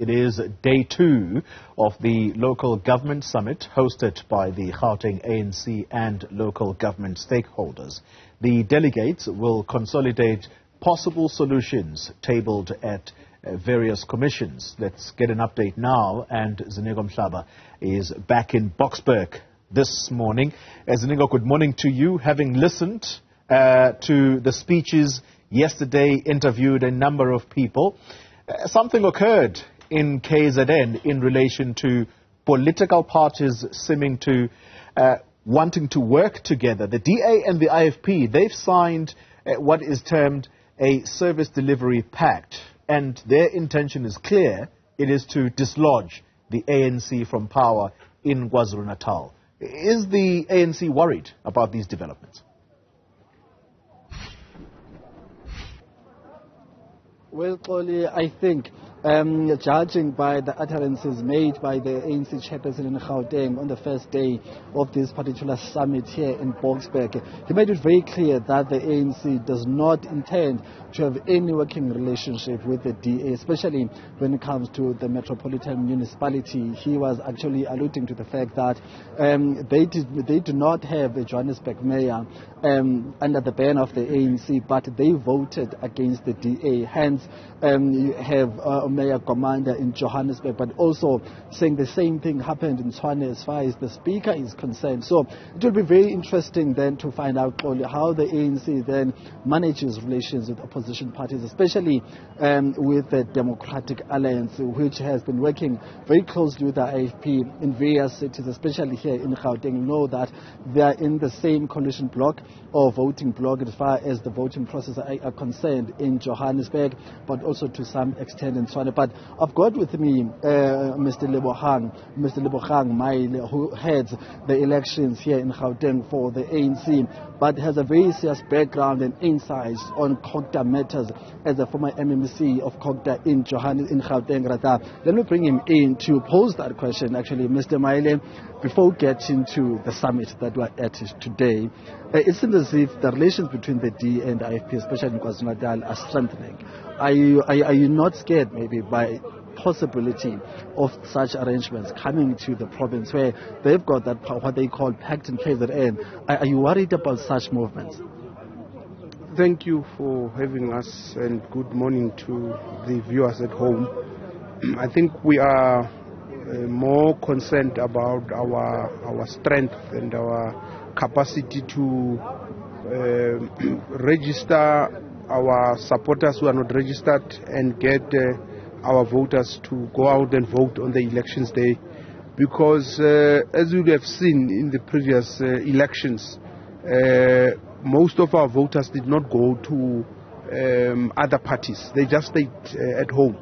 It is day 2 of the Local Government Summit hosted by the Gauteng ANC and local government stakeholders. The delegates will consolidate possible solutions tabled at various commissions. Let's get an update now, and Ziniko Mhlaba is back in Boksburg this morning. Ziniko, good morning to you. Having listened to the speeches yesterday, interviewed a number of people, something occurred in KZN in relation to political parties seeming to wanting to work together. The DA and the IFP, they've signed what is termed a service delivery pact, and their intention is clear. It is to dislodge the ANC from power in KwaZulu-Natal. Is the ANC worried about these developments? Well, Xoli, I think, judging by the utterances made by the ANC chairperson in Gauteng on the first day of this particular summit here in Boksburg, he made it very clear that the ANC does not intend to have any working relationship with the DA, especially when it comes to the metropolitan municipality. He was actually alluding to the fact that they do not have a Johannesburg mayor under the ban of the ANC, but they voted against the DA. Hence, you have Mayor Commander in Johannesburg, but also saying the same thing happened in Tshwane as far as the speaker is concerned. So it will be very interesting then to find out how the ANC then manages relations with opposition parties, especially with the Democratic Alliance, which has been working very closely with the IFP in various cities, especially here in Gauteng. You know that they are in the same coalition bloc or voting bloc as far as the voting process are concerned in Johannesburg, but also to some extent in Tshwane. But I've got with me Mr. Lebogang Maile, who heads the elections here in Gauteng for the ANC, but has a very serious background and insights on COGTA matters as a former MMC of COGTA in Gauteng. Let me bring him in to pose that question. Actually, Mr. Maile, before we get into the summit that we're at today, it seems as if the relations between the DA and the IFP, especially in KwaZulu-Natal, are strengthening. Are you not scared maybe by possibility of such arrangements coming to the province where they've got that what they call pact in KZN? Are you worried about such movements? Thank you for having us, and good morning to the viewers at home. I think we are more concerned about our strength and our capacity to register our supporters who are not registered and get our voters to go out and vote on the elections day. Because as you have seen in the previous elections, most of our voters did not go to other parties. They just stayed at home.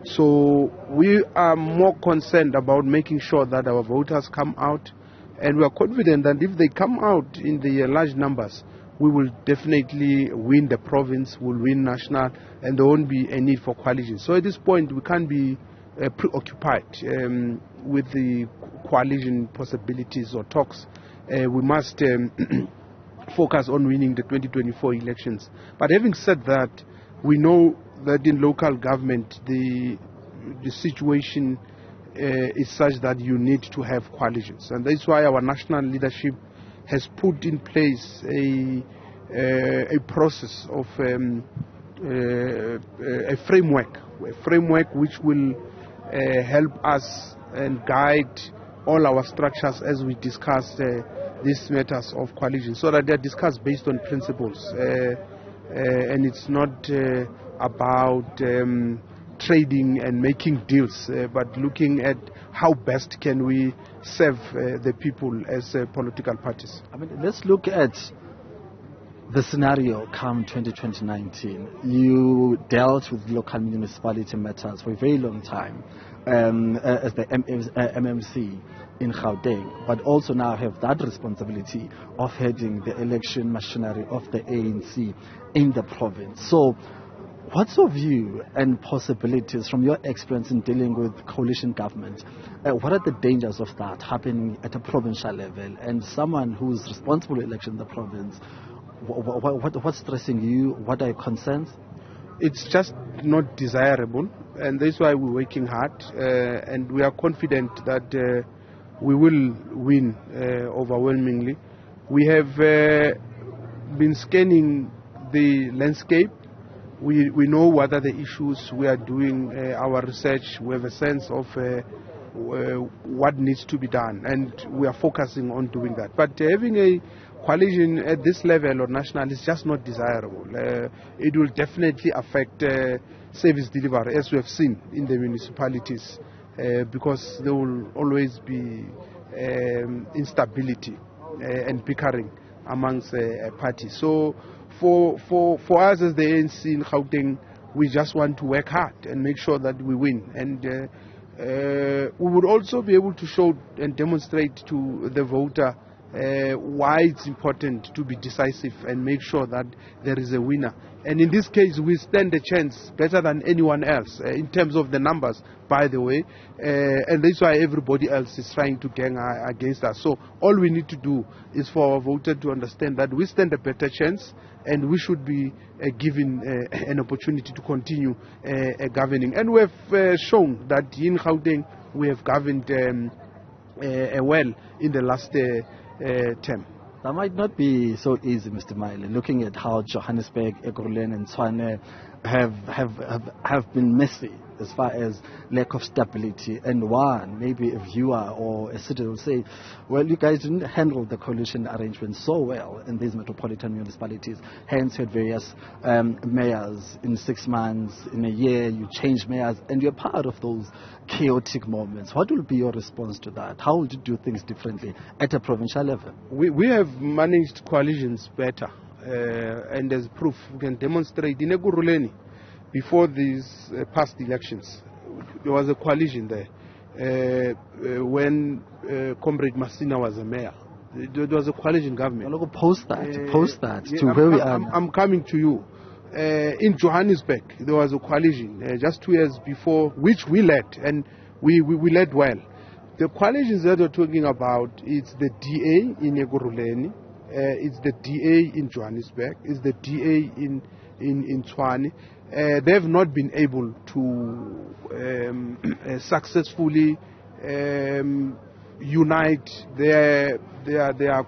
So we are more concerned about making sure that our voters come out, and we are confident that if they come out in the large numbers, we will definitely win the province, we'll win national, and there won't be a need for coalition. So at this point, we can't be preoccupied with the coalition possibilities or talks. We must focus on winning the 2024 elections. But having said that, we know that in local government, the situation is such that you need to have coalitions. And that's why our national leadership has put in place a process of a framework which will help us and guide all our structures as we discuss these matters of coalition, so that they are discussed based on principles, and it's not about trading and making deals, but looking at how best can we serve the people as political parties. I mean, let's look at the scenario come 2019. You dealt with local municipality matters for a very long time as the MMC in Gauteng, but also now have that responsibility of heading the election machinery of the ANC in the province. So what's your view and possibilities from your experience in dealing with coalition government? What are the dangers of that happening at a provincial level? And someone who's responsible for election in the province, what's stressing you? What are your concerns? it's just not desirable, and that's why we're working hard, and we are confident that we will win overwhelmingly. We have been scanning the landscape. We know what are the issues. We are doing our research. We have a sense of what needs to be done, and we are focusing on doing that. But having a coalition at this level or national is just not desirable. It will definitely affect service delivery, as we have seen in the municipalities, because there will always be instability and bickering amongst parties. So for us as the ANC in Gauteng, we just want to work hard and make sure that we win. And we would also be able to show and demonstrate to the voter why it's important to be decisive and make sure that there is a winner. And in this case, we stand a chance better than anyone else in terms of the numbers, by the way. And that's why everybody else is trying to gang against us. So all we need to do is for our voter to understand that we stand a better chance, and we should be given an opportunity to continue governing. And we have shown that in Gauteng we have governed well in the last term. That might not be so easy, Mr. Miley, looking at how Johannesburg, Ekurhuleni and Tshwane have been messy as far as lack of stability. And one, maybe a viewer or a citizen will say, well, you guys didn't handle the coalition arrangement so well in these metropolitan municipalities. Hence, you had various mayors in 6 months, in a year, you changed mayors, and you're part of those chaotic moments. What will be your response to that? How would you do things differently at a provincial level? We have managed coalitions better, and as proof, we can demonstrate in Ekurhuleni, before these past elections, there was a coalition there when Comrade Masina was a mayor. There was a coalition government. Post that to where we are. I'm coming to you. In Johannesburg, there was a coalition just 2 years before, which we led, and we led well. The coalitions that we're talking about, it's the DA in Ekurhuleni, it's the DA in Johannesburg, it's the DA in Tshwane. They have not been able to successfully unite their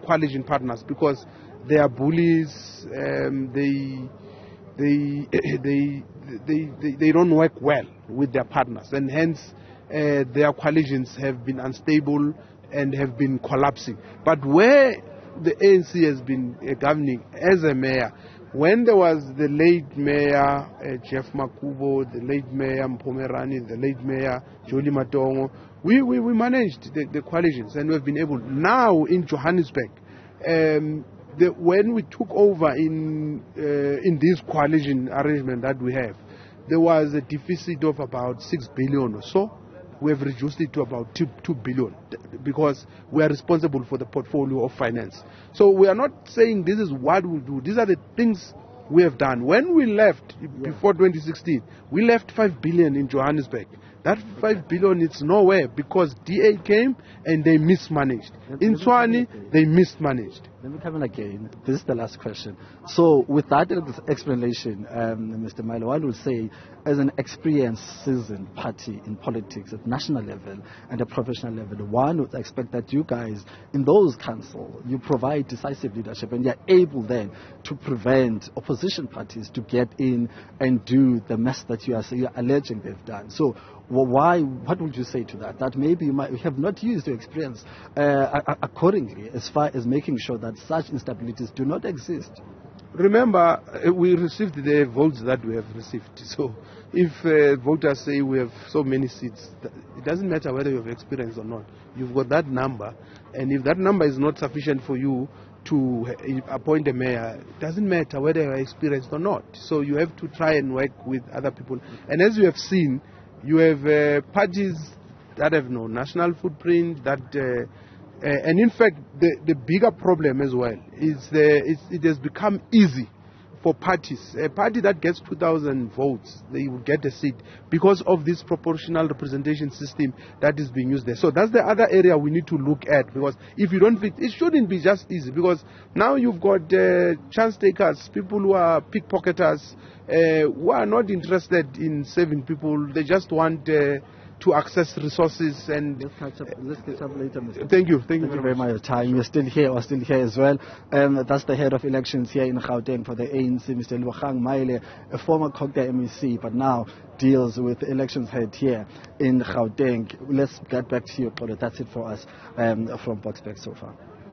coalition partners, because they are bullies. They don't work well with their partners, and hence their coalitions have been unstable and have been collapsing. But where the ANC has been governing as a mayor, when there was the late mayor Jeff Makubo, the late mayor Mpomerani, the late mayor Jolie Matongo, we managed the coalitions, and we've been able. Now in Johannesburg, when we took over in this coalition arrangement that we have, there was a deficit of about 6 billion or so. We have reduced it to about 2 billion, because we are responsible for the portfolio of finance. So we are not saying this is what we'll do. These are the things we have done. When we left before 2016, we left 5 billion in Johannesburg. That 5 billion, it's nowhere, because DA came and they mismanaged. In Tshwane, they mismanaged. Let me come in again. This is the last question. So with that explanation, Mr. Milo, one would say, as an experienced, seasoned party in politics at national level and at professional level, one would expect that you guys, in those councils, you provide decisive leadership, and you're able then to prevent opposition parties to get in and do the mess that you're alleging they've done. So what would you say to that? That maybe you have not used your experience accordingly, as far as making sure that such instabilities do not exist. Remember, we received the votes that we have received. So if voters say we have so many seats, it doesn't matter whether you have experience or not. You've got that number, and if that number is not sufficient for you to appoint a mayor, it doesn't matter whether you are experienced or not. So you have to try and work with other people. And as you have seen, you have parties that have no national footprint, and in fact, the bigger problem as well is it has become easy for parties. A party that gets 2,000 votes, they will get a seat because of this proportional representation system that is being used there. So that's the other area we need to look at, because if you don't fit, it shouldn't be just easy, because now you've got chance takers, people who are pickpocketers, who are not interested in saving people. They just want to access resources. And let's catch up later, Mr. Thank you very much for your time. You're still here, or still here as well. That's the head of elections here in Gauteng for the ANC, Mr. Maile, a former Gauteng MEC, but now deals with the elections head here in Gauteng. Let's get back to you, Polo. That's it for us from Boxback so far.